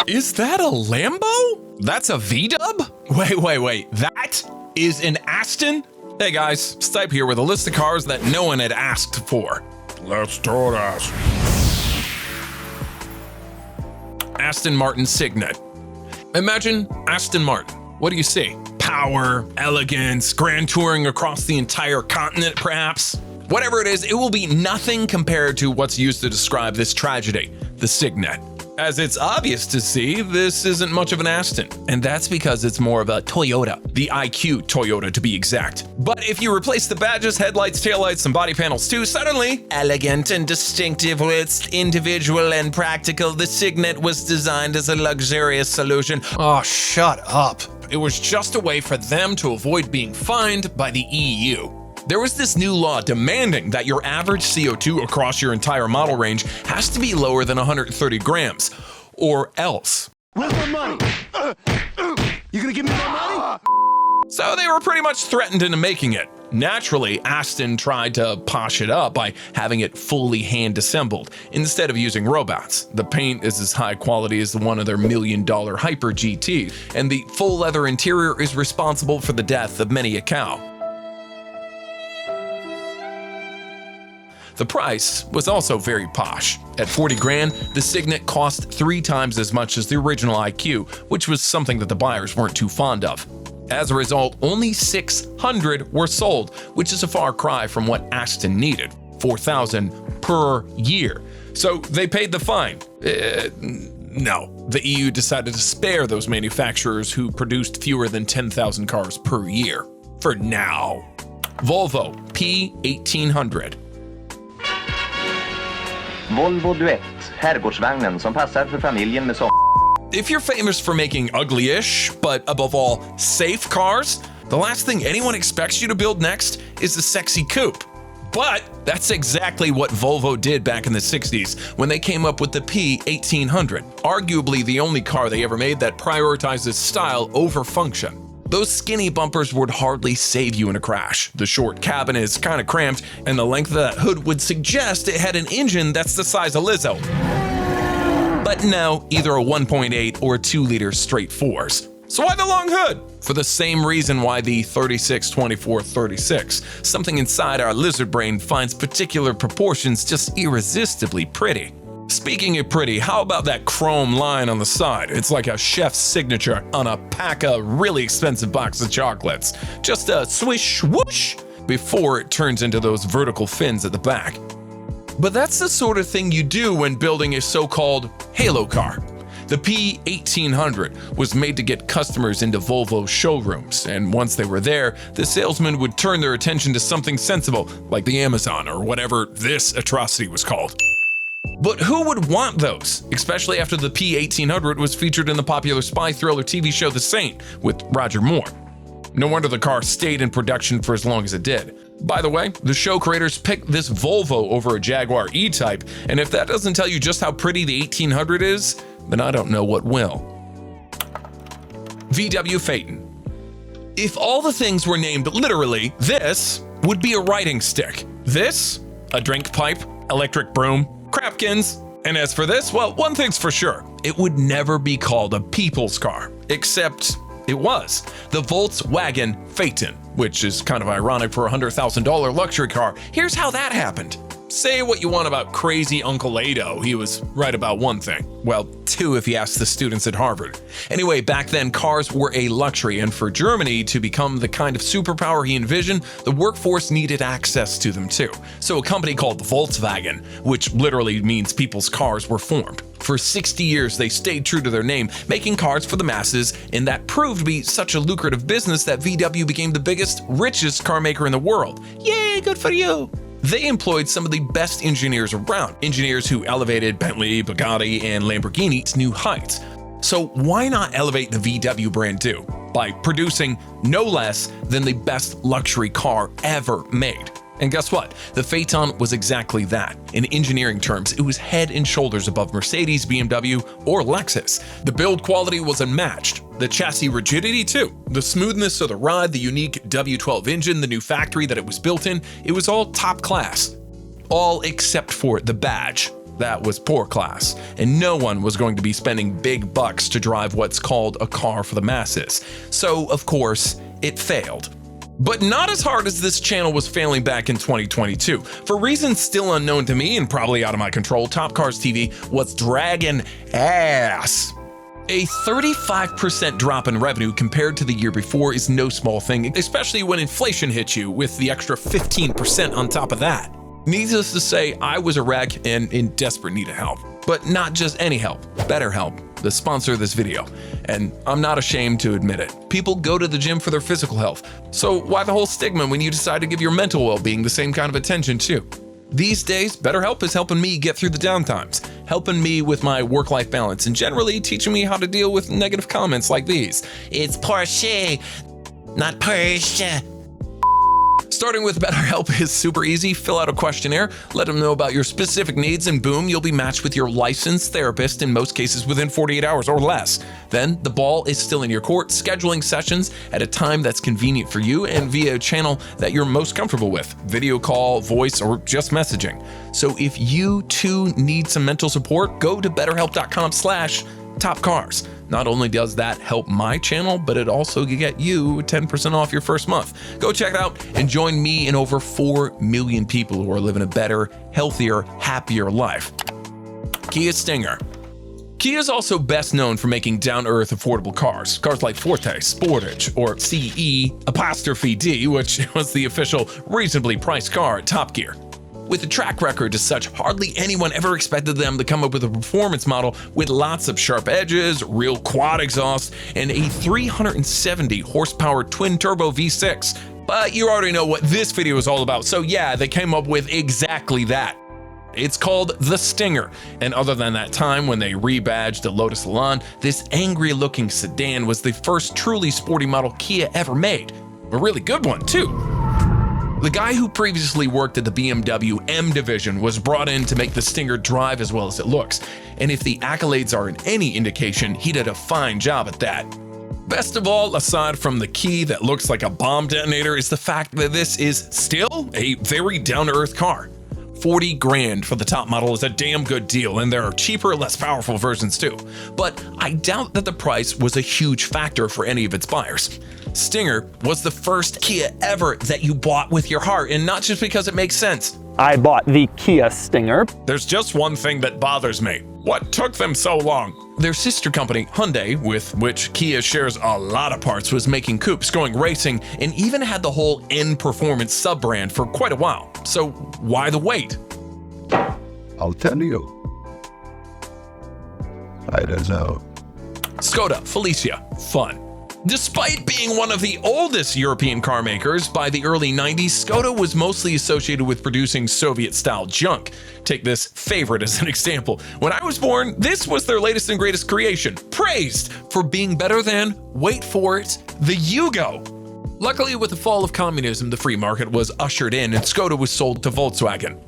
Is that a Lambo? That's a V-dub? Wait. That is an Aston? Hey guys, Stipe here with a list of cars that no one had asked for. Let's do this. Aston Martin Signet. Imagine Aston Martin. What do you see? Power, elegance, grand touring across the entire continent, perhaps? Whatever it is, it will be nothing compared to what's used to describe this tragedy, the Signet. As it's obvious to see, this isn't much of an Aston, and that's because it's more of a Toyota, the IQ Toyota to be exact. But if you replace the badges, headlights, taillights, and body panels too, suddenly, elegant and distinctive with its individual and practical, the Signet was designed as a luxurious solution. Oh, shut up. It was just a way for them to avoid being fined by the EU. There was this new law demanding that your average CO2 across your entire model range has to be lower than 130 grams, or else. Where's my money? You gonna give me my money? So they were pretty much threatened into making it. Naturally, Aston tried to posh it up by having it fully hand-assembled instead of using robots. The paint is as high quality as one of their $1 million Hyper GT, and the full leather interior is responsible for the death of many a cow. The price was also very posh. At 40 grand, the Signet cost 3 times as much as the original IQ, which was something that the buyers weren't too fond of. As a result, only 600 were sold, which is a far cry from what Aston needed, 4,000 per year. So they paid the fine. No, the EU decided to spare those manufacturers who produced fewer than 10,000 cars per year. For now. Volvo P1800. Volvo Duett, herrgårdsvagnen som passar för familjen med If you're famous for making ugly-ish, but above all, safe cars, the last thing anyone expects you to build next is a sexy coupe. But that's exactly what Volvo did back in the 60s when they came up with the P1800, arguably the only car they ever made that prioritizes style over function. Those skinny bumpers would hardly save you in a crash. The short cabin is kind of cramped, and the length of that hood would suggest it had an engine that's the size of Lizzo. But no, either a 1.8 or 2-liter straight 4s. So why the long hood? For the same reason why the 36-24-36. Something inside our lizard brain finds particular proportions just irresistibly pretty. Speaking of pretty, how about that chrome line on the side? It's like a chef's signature on a pack of really expensive box of chocolates. Just a swish whoosh before it turns into those vertical fins at the back. But that's the sort of thing you do when building a so-called halo car. The P1800 was made to get customers into Volvo showrooms, and once they were there, the salesman would turn their attention to something sensible, like the Amazon or whatever this atrocity was called. But who would want those, especially after the P1800 was featured in the popular spy thriller TV show The Saint with Roger Moore? No wonder the car stayed in production for as long as it did. By the way, the show creators picked this Volvo over a Jaguar E-Type, and if that doesn't tell you just how pretty the 1800 is, then I don't know what will. VW Phaeton. If all the things were named literally, this would be a writing stick. This, a drink pipe, electric broom, crapkins. And as for this, well, one thing's for sure. It would never be called a people's car, except it was. The Volkswagen Phaeton, which is kind of ironic for a $100,000 luxury car. Here's how that happened. Say what you want about crazy Uncle Ado, he was right about one thing. Well, two if you ask the students at Harvard. Anyway, back then cars were a luxury, and for Germany to become the kind of superpower he envisioned, the workforce needed access to them too. So a company called Volkswagen, which literally means people's cars, were formed. For 60 years, they stayed true to their name, making cars for the masses, and that proved to be such a lucrative business that VW became the biggest, richest car maker in the world. Yay, good for you! They employed some of the best engineers around, engineers who elevated Bentley, Bugatti, and Lamborghini to new heights. So why not elevate the VW brand too, by producing no less than the best luxury car ever made? And guess what? The Phaeton was exactly that. In engineering terms, it was head and shoulders above Mercedes, BMW, or Lexus. The build quality was unmatched. The chassis rigidity too. The smoothness of the ride, the unique W12 engine, the new factory that it was built in, it was all top class. All except for the badge. That was poor class, and no one was going to be spending big bucks to drive what's called a car for the masses. So, of course, it failed. But not as hard as this channel was failing back in 2022. For reasons still unknown to me and probably out of my control, Top Cars TV was dragging ass. A 35% drop in revenue compared to the year before is no small thing, especially when inflation hits you with the extra 15% on top of that. Needless to say, I was a wreck and in desperate need of help. But not just any help, BetterHelp, the sponsor of this video. And I'm not ashamed to admit it. People go to the gym for their physical health. So why the whole stigma when you decide to give your mental well-being the same kind of attention too? These days, BetterHelp is helping me get through the downtimes, helping me with my work-life balance, and generally teaching me how to deal with negative comments like these. It's Porsche, not Porsche. Starting with BetterHelp is super easy. Fill out a questionnaire, let them know about your specific needs, and boom, you'll be matched with your licensed therapist in most cases within 48 hours or less. Then the ball is still in your court, scheduling sessions at a time that's convenient for you and via a channel that you're most comfortable with, video call, voice, or just messaging. So if you too need some mental support, go to betterhelp.com/topcars. Not only does that help my channel, but it also get you 10% off your first month. Go check it out and join me and over 4 million people who are living a better, healthier, happier life. Kia Stinger. Kia is also best known for making down-to-earth affordable cars. Cars like Forte, Sportage, or CE''D, which was the official reasonably priced car at Top Gear. With a track record as such, hardly anyone ever expected them to come up with a performance model with lots of sharp edges, real quad exhaust, and a 370 horsepower twin-turbo V6. But you already know what this video is all about, so yeah, they came up with exactly that. It's called the Stinger, and other than that time when they rebadged the Lotus Elan, this angry-looking sedan was the first truly sporty model Kia ever made. A really good one, too. The guy who previously worked at the BMW M division was brought in to make the Stinger drive as well as it looks, and if the accolades are in any indication, he did a fine job at that. Best of all, aside from the key that looks like a bomb detonator, is the fact that this is still a very down-to-earth car. 40 grand for the top model is a damn good deal, and there are cheaper, less powerful versions too. But I doubt that the price was a huge factor for any of its buyers. Stinger was the first Kia ever that you bought with your heart, and not just because it makes sense. I bought the Kia Stinger. There's just one thing that bothers me. What took them so long? Their sister company, Hyundai, with which Kia shares a lot of parts, was making coupes, going racing, and even had the whole N Performance sub-brand for quite a while. So why the wait? I'll tell you. I don't know. Skoda Felicia, fun. Despite being one of the oldest European car makers, by the early 90s, Skoda was mostly associated with producing Soviet-style junk. Take this favorite as an example. When I was born, this was their latest and greatest creation, praised for being better than, wait for it, the Yugo. Luckily, with the fall of communism, the free market was ushered in and Skoda was sold to Volkswagen.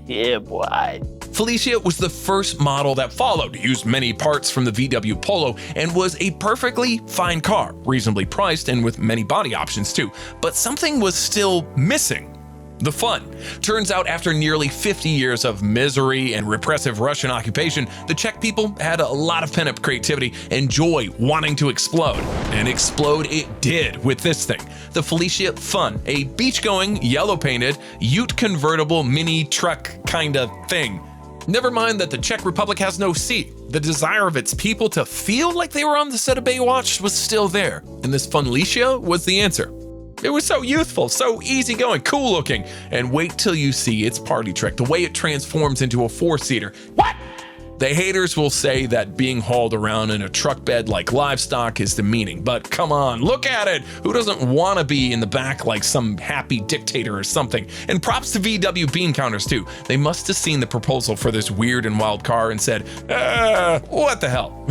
Yeah, boy. Felicia was the first model that followed, used many parts from the VW Polo, and was a perfectly fine car, reasonably priced and with many body options too. But something was still missing. The fun. Turns out after nearly 50 years of misery and repressive Russian occupation, the Czech people had a lot of pent-up creativity and joy wanting to explode. And explode it did with this thing. The Felicia Fun, a beach-going, yellow-painted, ute convertible mini truck kinda thing. Never mind that the Czech Republic has no sea. The desire of its people to feel like they were on the set of Baywatch was still there, and this Funlicia was the answer. It was so youthful, so easygoing, cool looking, and wait till you see its party trick, the way it transforms into a 4-seater. What? The haters will say that being hauled around in a truck bed like livestock is demeaning, but come on, look at it! Who doesn't want to be in the back like some happy dictator or something? And props to VW bean counters too. They must have seen the proposal for this weird and wild car and said, what the hell?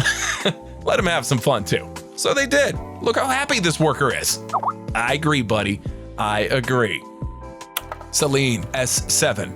Let him have some fun too. So they did. Look how happy this worker is. I agree, buddy. I agree. Celine S7.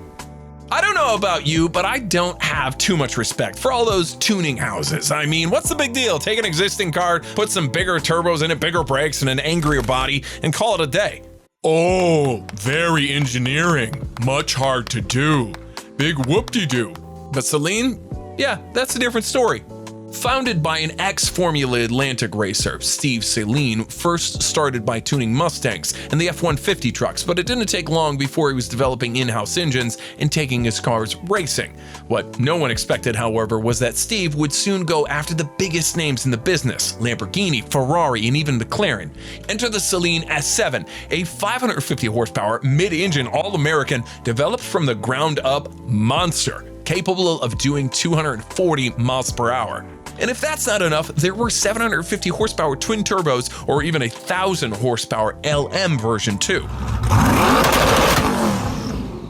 I don't know about you, but I don't have too much respect for all those tuning houses. I mean, what's the big deal? Take an existing car, put some bigger turbos in it, bigger brakes, and an angrier body, and call it a day. Oh, very engineering. Much hard to do. Big whoop-de-doo. But Celine, yeah, that's a different story. Founded by an ex-Formula Atlantic racer, Steve Celine first started by tuning Mustangs and the F-150 trucks, but it didn't take long before he was developing in-house engines and taking his cars racing. What no one expected, however, was that Steve would soon go after the biggest names in the business: Lamborghini, Ferrari, and even McLaren. Enter the Celine S7, a 550 horsepower mid-engine all-American developed from the ground up monster, capable of doing 240 miles per hour. And if that's not enough, there were 750 horsepower twin turbos or even a 1,000 horsepower LM version too.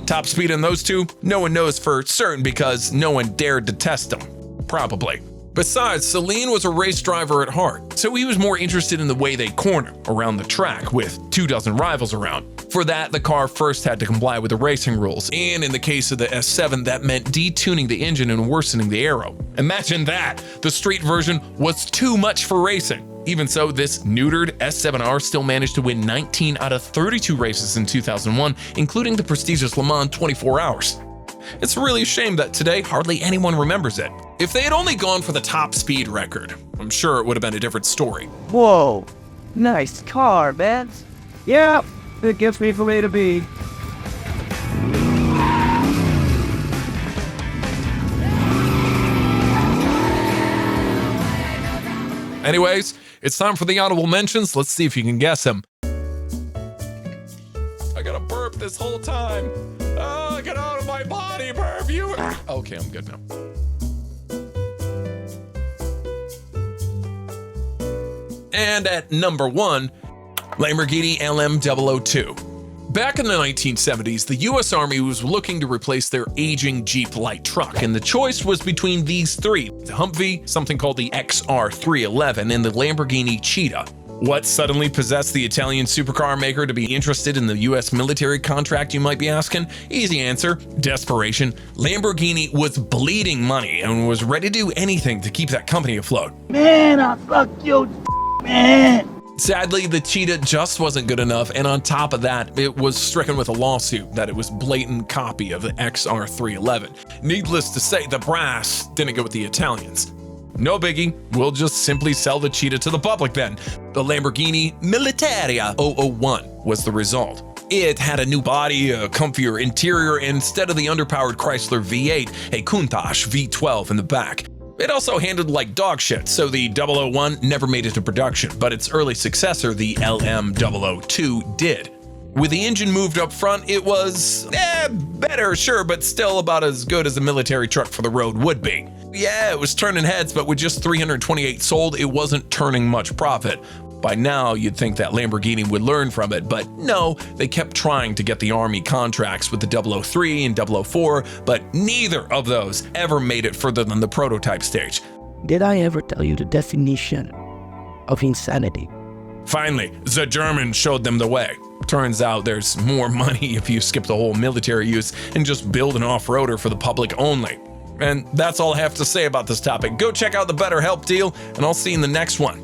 Top speed in those two, no one knows for certain because no one dared to test them. Probably. Besides, Celine was a race driver at heart, so he was more interested in the way they corner around the track with 24 rivals around. For that, the car first had to comply with the racing rules, and in the case of the S7, that meant detuning the engine and worsening the aero. Imagine that! The street version was too much for racing. Even so, this neutered S7R still managed to win 19 out of 32 races in 2001, including the prestigious Le Mans 24 Hours. It's really a shame that today hardly anyone remembers it. If they had only gone for the top speed record, I'm sure it would have been a different story. Whoa, nice car, man. Yeah, it gets me from A to B. Anyways, it's time for the honorable mentions. Let's see if you can guess them. I gotta burp this whole time. Oh, get out of my body, burp. Okay, I'm good now. And at number 1, Lamborghini LM002. Back in the 1970s, the US Army was looking to replace their aging Jeep light truck, and the choice was between these three: the Humvee, something called the XR311, and the Lamborghini Cheetah. What suddenly possessed the Italian supercar maker to be interested in the US military contract, you might be asking? Easy answer: desperation. Lamborghini was bleeding money and was ready to do anything to keep that company afloat. Man, I fuck you, man. Sadly, the Cheetah just wasn't good enough, and on top of that, it was stricken with a lawsuit that it was blatant copy of the XR311. Needless to say, the brass didn't go with the Italians. No biggie, we'll just simply sell the Cheetah to the public then. The Lamborghini Militaria 001 was the result. It had a new body, a comfier interior, and instead of the underpowered Chrysler V8, a Countach V12 in the back. It also handled like dog shit, so the 001 never made it to production, but its early successor, the LM002, did. With the engine moved up front, it was, better, sure, but still about as good as a military truck for the road would be. Yeah, it was turning heads, but with just 328 sold, it wasn't turning much profit. By now, you'd think that Lamborghini would learn from it, but no, they kept trying to get the Army contracts with the 003 and 004, but neither of those ever made it further than the prototype stage. Did I ever tell you the definition of insanity? Finally, the Germans showed them the way. Turns out there's more money if you skip the whole military use and just build an off-roader for the public only. And that's all I have to say about this topic. Go check out the BetterHelp deal, and I'll see you in the next one.